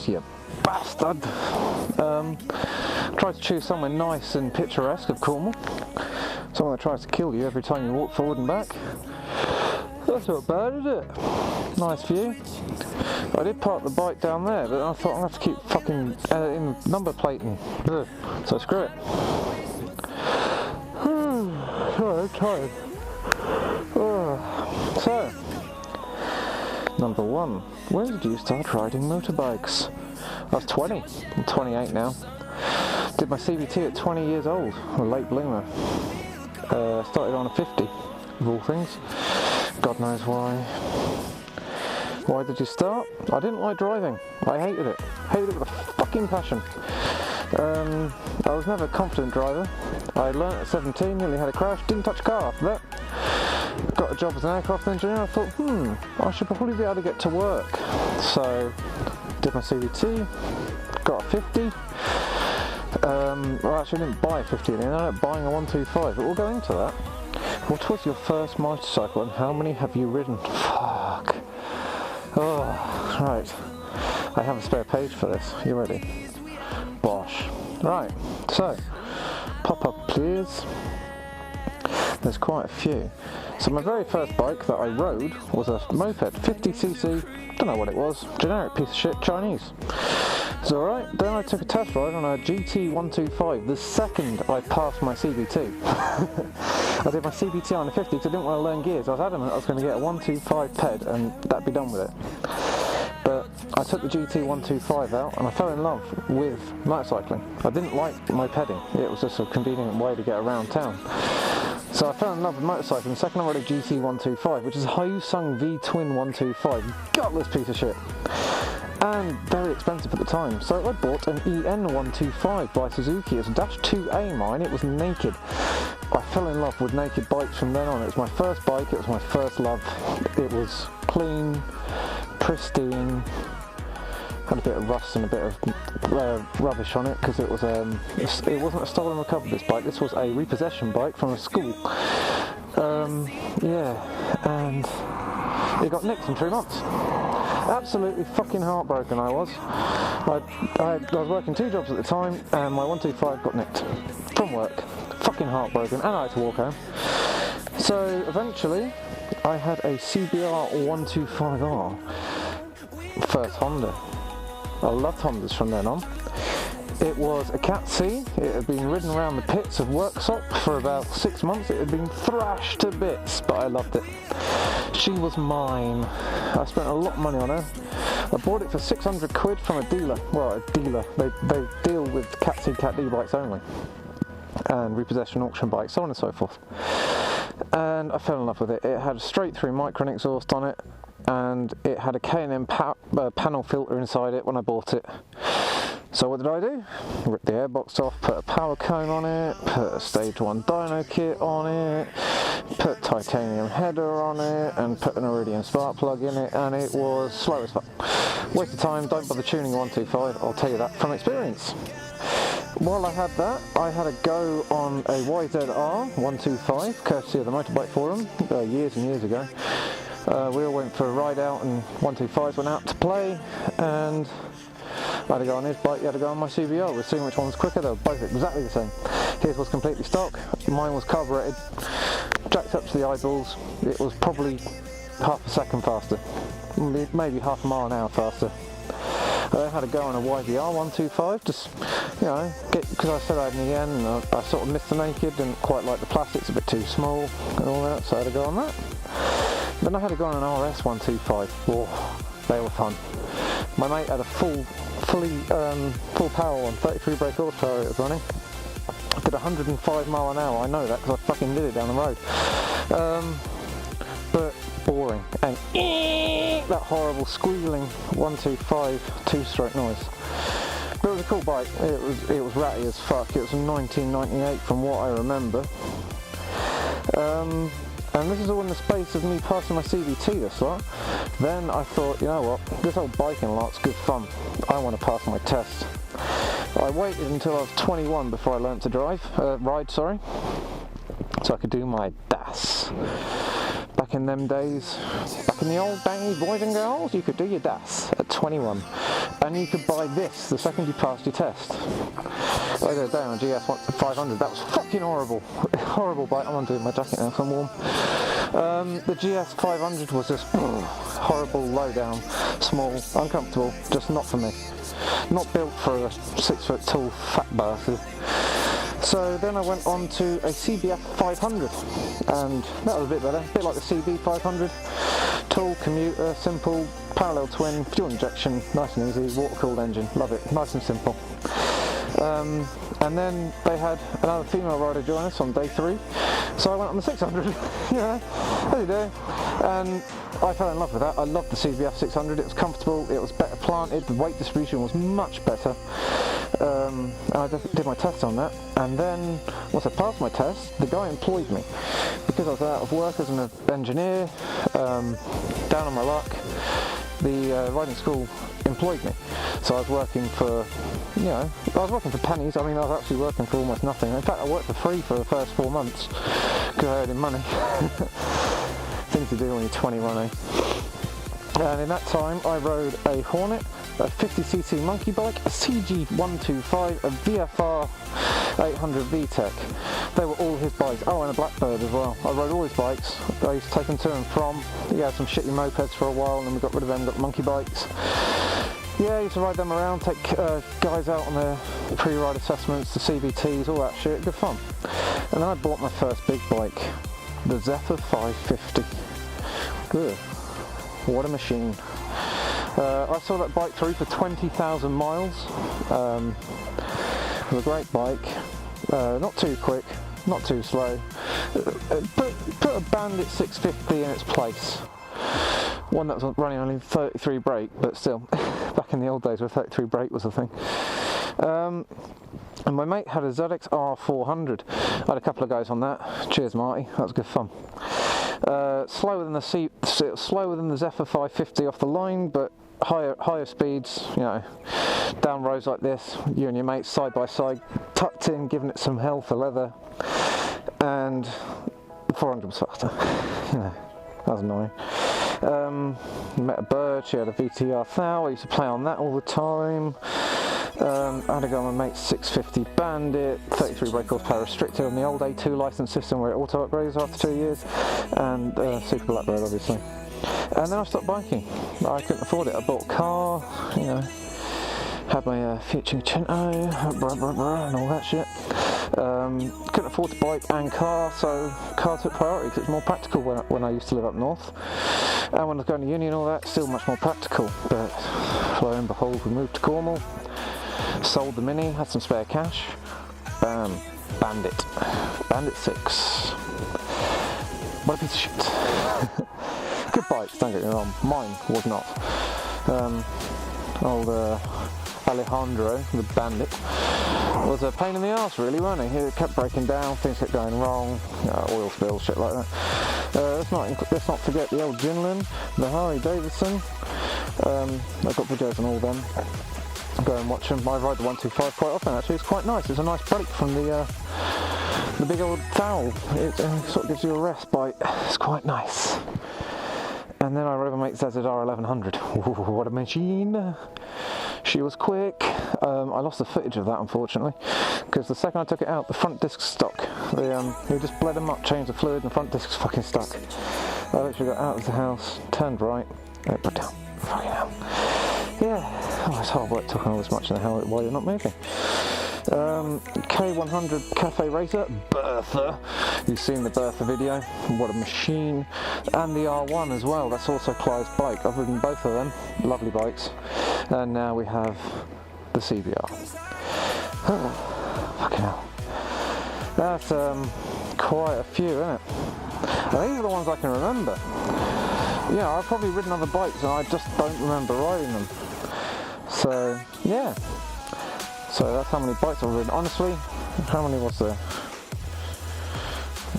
Josh, you bastard. Try to choose somewhere nice and picturesque of Cornwall. Somewhere that tries to kill you every time you walk forward and back. That's not bad, is it? Nice view. I did park the bike down there, but I thought I'm going to have to keep fucking in number plating. So screw it. I'm tired. So, number 1. When did you start riding motorbikes? I was 20. I'm 28 now. Did my CBT at 20 years old. A late bloomer. Started on a 50, of all things. God knows why. Why did you start? I didn't like driving. I hated it. Hated it with a fucking passion. I was never a confident driver. I learnt at 17, nearly had a crash, didn't touch a car after that. Got a job as an aircraft engineer. I thought, I should probably be able to get to work. So, did my CVT, got a 50. Well, actually I didn't buy a 50, I ended up buying a 125, but we'll go into that. What was your first motorcycle and how many have you ridden? Fuck. Oh, right. I have a spare page for this. You ready? Bosh. Right, so, pop up please. There's quite a few. So my very first bike that I rode was a moped, 50cc, don't know what it was, generic piece of shit, Chinese. It's alright. Then I took a test ride on a GT125, the second I passed my CBT. I did my CBT on a 50 because I didn't want to learn gears. I was adamant I was going to get a 125 ped and that'd be done with it. But I took the GT125 out and I fell in love with motorcycling. I didn't like mopeding, it was just a convenient way to get around town. So I fell in love with motorcycling. The second I rode a GT125, which is a Hyosung V-Twin 125, gutless piece of shit. And very expensive at the time, so I bought an EN125 by Suzuki. It's a -2A mine, it was naked. I fell in love with naked bikes from then on. It was my first bike, it was my first love. It was clean, pristine, had a bit of rust and a bit of rubbish on it because it wasn't a stolen recovered, this bike. This was a repossession bike from a school. Yeah, and it got nicked in 3 months. Absolutely fucking heartbroken I was. I was working 2 jobs at the time and my 125 got nicked from work. Fucking heartbroken, and I had to walk home. So eventually I had a CBR 125R. First Honda. I loved Hondas from then on. It was a Cat C. It had been ridden around the pits of Worksop for about 6 months. It had been thrashed to bits, but I loved it. She was mine. I spent a lot of money on her. I bought it for 600 quid from a dealer. Well, a dealer. They deal with Cat C, Cat D bikes only. And repossession auction bikes, so on and so forth. And I fell in love with it. It had a straight through Micron exhaust on it. And it had a K&M panel filter inside it when I bought it. So what did I do? Ripped the airbox off, put a power cone on it, put a stage 1 dyno kit on it, put titanium header on it, and put an Iridium spark plug in it, and it was slow as fuck. Waste of time, don't bother tuning a 125, I'll tell you that from experience. While I had that, I had a go on a YZR 125, courtesy of the Motorbike Forum, years and years ago. We all went for a ride out and 125s went out to play, and I had to go on his bike, he had to go on my CBR. We're seeing which one was quicker. They were both exactly the same. His was completely stock, mine was carburetted, jacked up to the eyeballs. It was probably half a second faster, maybe half a mile an hour faster. I then had to go on a YZR 125, just, you know, because I said I had an EN and I sort of missed the naked, didn't quite like the plastics, a bit too small and all that, so I had to go on that. Then I had to go on an RS 125. Oh, they were fun. My mate had a full power one, 33 brake horsepower it was running. I did 105 mile an hour, I know that because I fucking did it down the road. But boring, and that horrible squealing 125 2-stroke noise. But it was a cool bike. It was ratty as fuck. It was from 1998 from what I remember. And this is all in the space of me passing my CVT this lot. Then I thought, you know what, this whole biking lot's good fun. I want to pass my test. I waited until I was 21 before I learnt to ride, so I could do my DAS. Back in them days, back in the old days, boys and girls, you could do your DAS at 21. and you could buy this the second you passed your test. The other day on a GS 500, that was fucking horrible. Horrible bike. I'm undoing my jacket now, 'cause I'm warm. The GS 500 was just horrible, low down, small, uncomfortable, just not for me. Not built for a 6 foot tall fat bastard. So then I went on to a CBF 500, and that was a bit better, a bit like the CB 500. Tall, commuter, simple, parallel twin, fuel injection, nice and easy, water cooled engine, love it, nice and simple. And then they had another female rider join us on day 3, so I went on the 600, yeah, as you do, and I fell in love with that. I loved the CBF 600, it was comfortable, it was better planted, the weight distribution was much better. And I did my test on that, and then once I passed my test, the guy employed me because I was out of work as an engineer, down on my luck. The riding school employed me, so I was working for, you know, I was working for pennies. I mean, I was actually working for almost nothing. In fact, I worked for free for the first 4 months because I owed him money. Thing to do when you're 21, eh? And in that time, I rode a Hornet, a 50cc monkey bike, a CG125, a VFR 800 VTEC. They were all his bikes. Oh, and a Blackbird as well. I rode all his bikes. I used to take them to and from. He had some shitty mopeds for a while, and then we got rid of them, got monkey bikes. Yeah, I used to ride them around, take guys out on their pre-ride assessments, the CVTs, all that shit, good fun. And then I bought my first big bike, the Zephyr 550. Good. What a machine. I saw that bike through for 20,000 miles. It was a great bike, not too quick, not too slow. Put a Bandit 650 in its place. One that was running only 33 brake, but still, back in the old days where 33 brake was a thing. And my mate had a ZX-R 400. I had a couple of guys on that. Cheers, Marty. That was good fun. Slower than the Zephyr 550 off the line, but higher speeds. You know, down roads like this, you and your mates side by side, tucked in, giving it some hell for leather. And the 400 was faster. You know, that was annoying. Met a bird. She had a VTR 1000. I used to play on that all the time. I had to go on my mate's 650 Bandit, 33 brake horsepower restricted on the old A2 license system where it auto upgrades after 2 years, and Super Blackbird obviously. And then I stopped biking. I couldn't afford it. I bought a car, you know, had my Fiat Cinquecento, and all that shit. Couldn't afford to bike and car, so car took priority because it's more practical when I used to live up north. And when I was going to uni and all that, still much more practical. But lo and behold, we moved to Cornwall. Sold the Mini, had some spare cash. Bam, Bandit 6. What a piece of shit. Good bikes, don't get me wrong. Mine was not. Old Alejandro, the Bandit, was a pain in the arse, really, wasn't he? It kept breaking down, things kept going wrong, oil spills, shit like that. Let's not forget the old Jinlin, the Harley Davidson. I've got videos on all them. Go and watch them. I ride the 125 quite often actually. It's quite nice. It's a nice break from the big old towel. It sort of gives you a rest bite. It's quite nice. And then I rode my mate ZZR 1100. Ooh, what a machine! She was quick. I lost the footage of that unfortunately, because the second I took it out, the front disc's stuck. We just bled them up, changed the fluid, and the front disc's fucking stuck. I literally got out of the house, turned right, and it put down. Fucking hell. Yeah, oh, it's hard work talking all this much in the hell while you're not moving. K100 Cafe Racer, Bertha. You've seen the Bertha video, what a machine. And the R1 as well, that's also Clive's bike. I've ridden both of them, lovely bikes. And now we have the CBR. Fucking hell. That's quite a few, isn't it? And these are the ones I can remember. Yeah, I've probably ridden other bikes and I just don't remember riding them. So, yeah. So that's how many bikes I've ridden. Honestly, how many was there?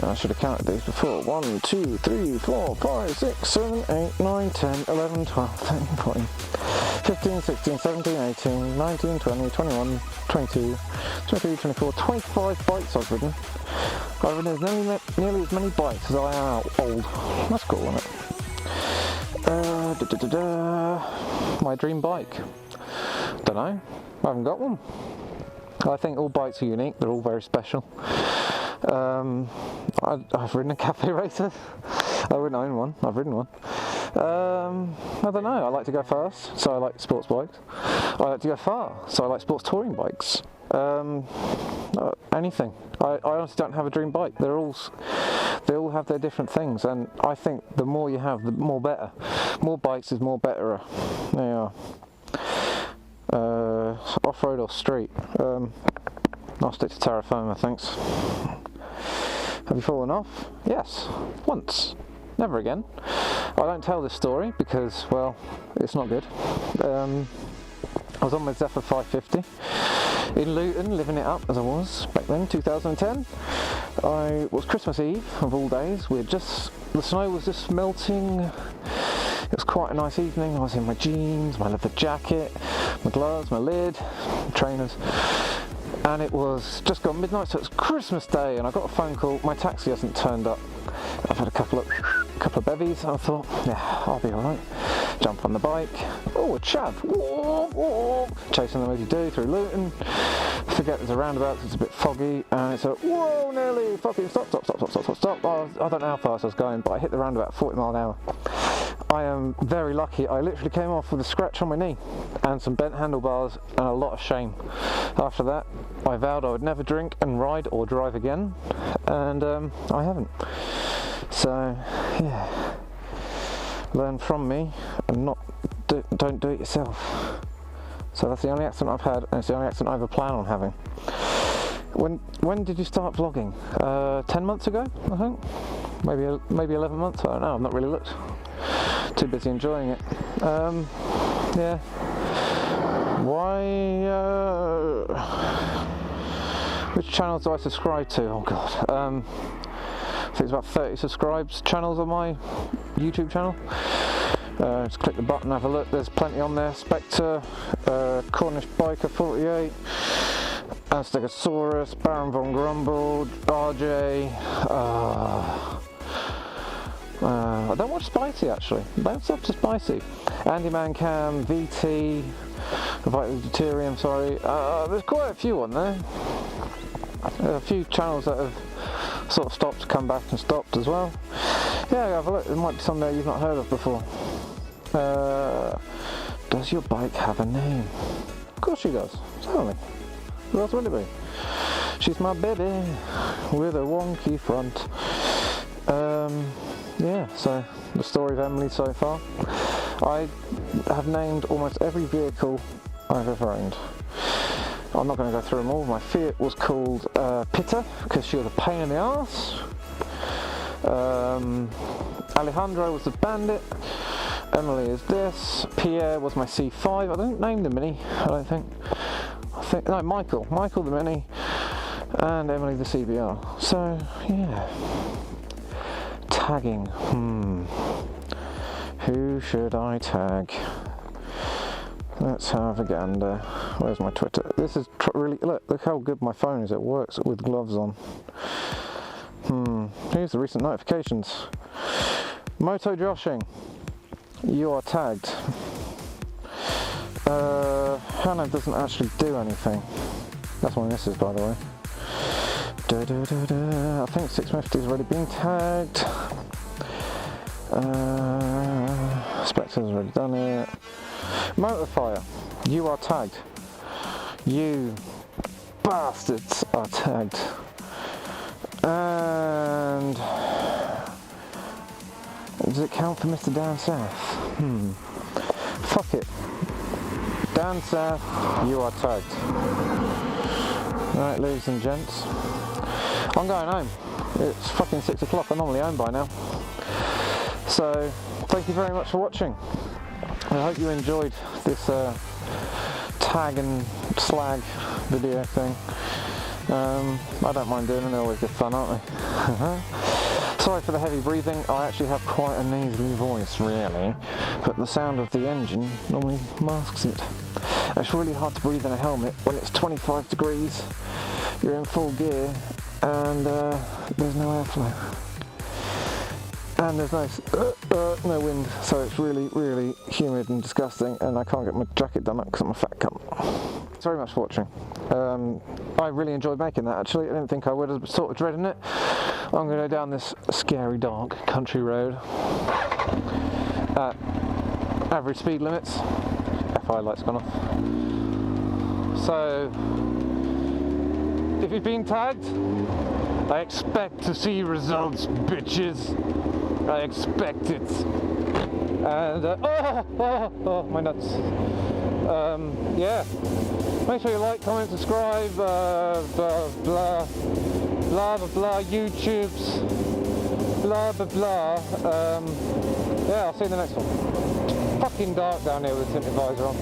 I should have counted these before. 1, 2, 3, 4, 5, 6, 7, 8, 9, 10, 11, 12, 13, 14, 15, 16, 17, 18, 19, 20, 21, 22, 23, 24, 25 bikes I've ridden. I've ridden nearly as many bikes as I am old. That's cool, isn't it? My dream bike. Don't know. I haven't got one. I think all bikes are unique. They're all very special. I've ridden a cafe racer. I wouldn't own one. I've ridden one. I don't know. I like to go fast, so I like sports bikes. I like to go far, so I like sports touring bikes. Anything. I honestly don't have a dream bike. They all have their different things, and I think the more you have, the more better. More bikes is more better. They are. Off-road or street? I'll stick to terra firma, thanks. Have you fallen off? Yes, once. Never again. I don't tell this story because, well, it's not good. I was on my Zephyr 550 in Luton, living it up as I was back then, 2010. It was Christmas Eve of all days. The snow was just melting. It was quite a nice evening. I was in my jeans, my leather jacket, my gloves, my lid, my trainers. And it was just gone midnight, so it was Christmas Day, and I got a phone call. My taxi hasn't turned up. I've had a couple of bevies, and I thought, yeah, I'll be alright. Jump on the bike. Oh, a chav. Whoa, whoa. Chasing them as you do through Luton. Forget there's a roundabout, it's a bit foggy, and it's a whoa, Nelly, fucking stop. I don't know how fast I was going, but I hit the roundabout 40 miles an hour. I am very lucky. I literally came off with a scratch on my knee and some bent handlebars and a lot of shame. After that, I vowed I would never drink and ride or drive again, and I haven't. So, yeah. Learn from me and don't do it yourself. So that's the only accident I've had, and it's the only accident I ever plan on having. When did you start vlogging? 10 months ago, I think? Maybe 11 months, I don't know, I've not really looked. Too busy enjoying it. Yeah. Why, which channels do I subscribe to? Oh god. I think it's about 30 channels on my YouTube channel. Just click the button, have a look, there's plenty on there. Spectre, Cornish Biker 48, Aztegosaurus, Baron Von Grumble, RJ, I don't watch Spicy actually, that's up to Spicy. Andy Mancam, VT, Vital Deuterium, sorry. There's quite a few on there. A few channels that have sort of stopped, come back and stopped as well. Yeah, have a look, there might be some there you've not heard of before. Does your bike have a name? Of course she does, certainly. Who else would it be? She's my baby with a wonky front. Yeah, so the story of Emily so far. I have named almost every vehicle I've ever owned. I'm not going to go through them all. My Fiat was called Pitta because she was a pain in the arse. Alejandro was the Bandit. Emily is this. Pierre was my C5. I didn't name the Mini, I don't think. No, Michael the Mini, and Emily the CBR. So yeah. Tagging. Who should I tag? Let's have a gander. Where's my Twitter? This is really, look how good my phone is. It works with gloves on. Here's the recent notifications. Moto Joshing. You are tagged. Hannah doesn't actually do anything. That's my missus, by the way. I think 650 has already been tagged. Spectre's already done it. Motofire, you are tagged. You bastards are tagged. And does it count for MrDanSouth? Fuck it. DanSouth, you are tagged. Right, ladies and gents. I'm going home. It's fucking 6 o'clock. I'm normally home by now. So, thank you very much for watching. I hope you enjoyed this tag and slag video thing. I don't mind doing them, they're always good fun, aren't they? Sorry for the heavy breathing, I actually have quite a nasally voice, really, but the sound of the engine normally masks it. It's really hard to breathe in a helmet when it's 25 degrees, you're in full gear, and there's no airflow. and there's no wind, so it's really, really humid and disgusting, and I can't get my jacket done up because I'm a fat cunt. Thanks very much for watching. I really enjoyed making that actually. I didn't think I would. I was sort of dreading it. I'm going to go down this scary dark country road at average speed limits. FI light's gone off. So if you've been tagged, I expect to see results, bitches. I expect it. And my nuts. Yeah. Make sure you like, comment, subscribe, blah blah blah blah blah, YouTubes, blah blah blah. Yeah, I'll see you in the next one. Fucking dark down here with the tinted visor on.